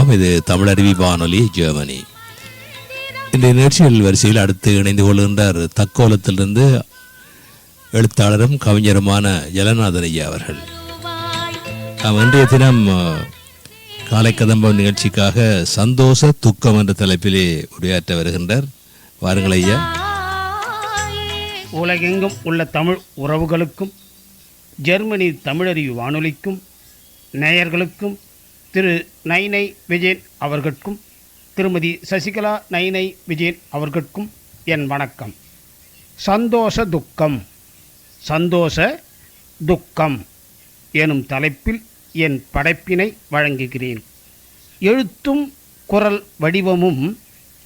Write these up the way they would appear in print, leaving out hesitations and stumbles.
கதம்பம். இது தமிழருவி வானொலி ஜெர்மனி. இந்த நிகழ்ச்சிகள் வரிசையில் அடுத்து இணைந்து கொள்கின்றார் தக்கோலத்திலிருந்து எழுத்தாளரும் கவிஞருமான ஜலநாதன் ஐயா அவர்கள். இன்றைய தினம் காலை கதம்பம் நிகழ்ச்சிக்காக சந்தோஷ துக்கம் என்ற தலைப்பிலே உரையாற்ற வருகின்றார். வாருங்கள் ஐயா. உலகெங்கும் உள்ள தமிழ் உறவுகளுக்கும் ஜெர்மனி தமிழறிவு வானொலிக்கும் நேயர்களுக்கும் திரு நைனை விஜயன் அவர்களுக்கும் திருமதி சசிகலா நைனை விஜயன் அவர்களுக்கும் என் வணக்கம். சந்தோஷ துக்கம் சந்தோஷ துக்கம் எனும் தலைப்பில் என் படைப்பினை வழங்குகிறேன். எழுத்தும் குரல் வடிவமும்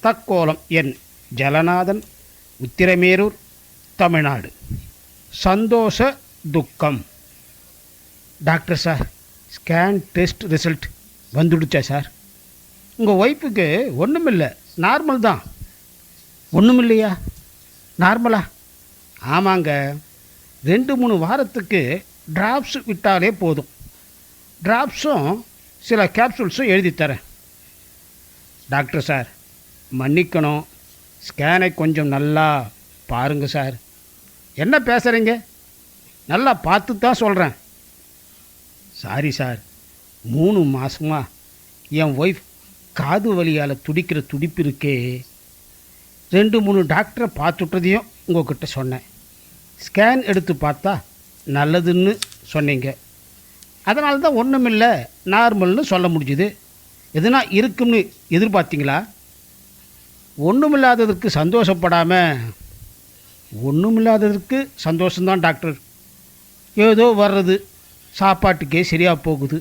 தக்கோலம் என் ஜலநாதன், உத்திரமேரூர், தமிழ்நாடு. சந்தோஷ துக்கம். Doctor sir, scan test result வந்துடுச்சா சார்? உங்கள் ஒய்ஃபுக்கு ஒன்றுமில்லை, நார்மல் தான். ஒன்றுமில்லையா? நார்மலா? ஆமாங்க, 2-3 வாரத்துக்கு ட்ராப்ஸ் விட்டாலே போதும். ட்ராப்ஸும் சில கேப்சூல்ஸும் எழுதித்தரேன். டாக்டர் சார், மன்னிக்கணும், ஸ்கேனை கொஞ்சம் நல்லா பாருங்கள் சார். என்ன பேசுகிறீங்க? நல்லா பார்த்து தான் சொல்கிறேன். சாரி சார், 3 மாதமாக என் ஒய்ஃப் காது வலியால் துடிக்கிற துடிப்பு இருக்கே. 2-3 டாக்டரை பார்த்துட்டதையும் உங்கள்கிட்ட சொன்னேன். ஸ்கேன் எடுத்து பார்த்தா நல்லதுன்னு சொன்னீங்க. அதனால தான் ஒன்றுமில்லை, நார்மல்னு சொல்ல முடிஞ்சுது. எதுனா இருக்குன்னு எதிர்பார்த்தீங்களா? ஒன்றுமில்லாததற்கு சந்தோஷப்படாமல், ஒன்றுமில்லாததற்கு சந்தோஷம்தான் டாக்டர். ஏதோ வர்றது சாப்பாட்டுக்கே சரியாக போகுது.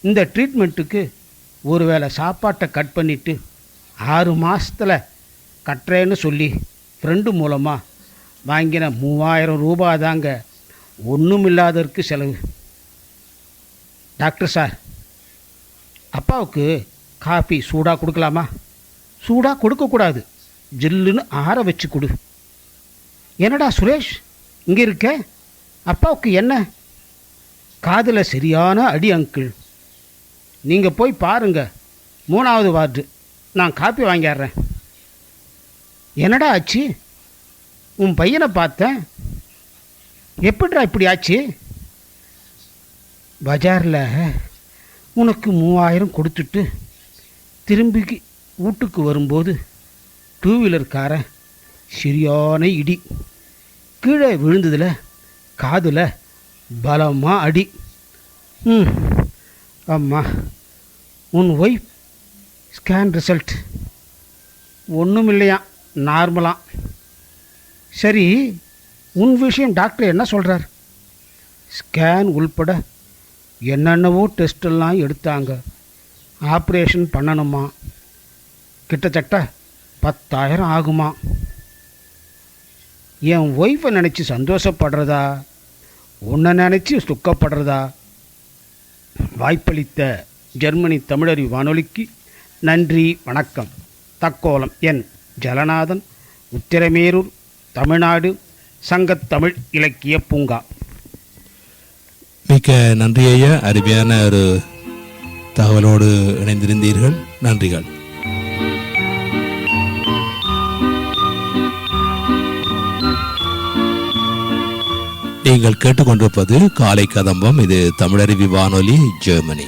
இந்த ட்ரீட்மெண்ட்டுக்கு ஒருவேளை சாப்பாட்டை கட் பண்ணிவிட்டு 6 மாதத்தில் கட்டுறேன்னு சொல்லி ஃப்ரெண்டு மூலமாக வாங்கின 3000 ரூபாய் தாங்க ஒன்றுமில்லாததற்கு செலவு. டாக்டர் சார், அப்பாவுக்கு காஃபி சூடாக கொடுக்கலாமா? சூடாக கொடுக்கக்கூடாது, ஜில்லுன்னு ஆற வச்சு கொடு. என்னடா சுரேஷ் இங்கே இருக்க? அப்பாவுக்கு என்ன? காதில் சரியான அடி அங்கிள். நீங்கள் போய் பாருங்கள், 3வது வார்டு. நான் காப்பி வாங்கிடுறேன். என்னடா ஆச்சு? உன் பையனை பார்த்தேன். எப்படிடா இப்படி ஆச்சு? பஜாரில் உனக்கு 3000 கொடுத்துட்டு திரும்பி வீட்டுக்கு வரும்போது 2 வீலர்காரன் சரியான இடி. கீழே விழுந்ததில் காதில் பலமாக அடி. அம்மா, உன் ஒய்ஃப் ஸ்கேன் ரிசல்ட் ஒன்றும் இல்லையா, நார்மலாக. சரி, உன் விஷயம் டாக்டர் என்ன சொல்கிறார்? ஸ்கேன் உள்பட என்னென்னவோ டெஸ்டெல்லாம் எடுத்தாங்க. ஆப்ரேஷன் பண்ணணுமா, கிட்டத்தட்ட 10,000 ஆகுமா. என் ஒய்ஃபை நினச்சி சந்தோஷப்படுறதா, உன்னை நினச்சி துக்கப்படுறதா? வாய்ப்பளித்த ஜெர்மனி தமிழறிவு வானொலிக்கு நன்றி, வணக்கம். தக்கோலம் என் ஜலநாதன், உத்திரமேரூர், தமிழ்நாடு, சங்கத்தமிழ் இலக்கிய பூங்கா. மிக்க நன்றி ஐயா. அருமையான ஒரு தகவலோடு இணைந்திருந்தீர்கள். நன்றிகள். நீங்கள் கேட்டுக்கொண்டிருப்பது காலை கதம்பம். இது தமிழருவி வானொலி ஜெர்மனி.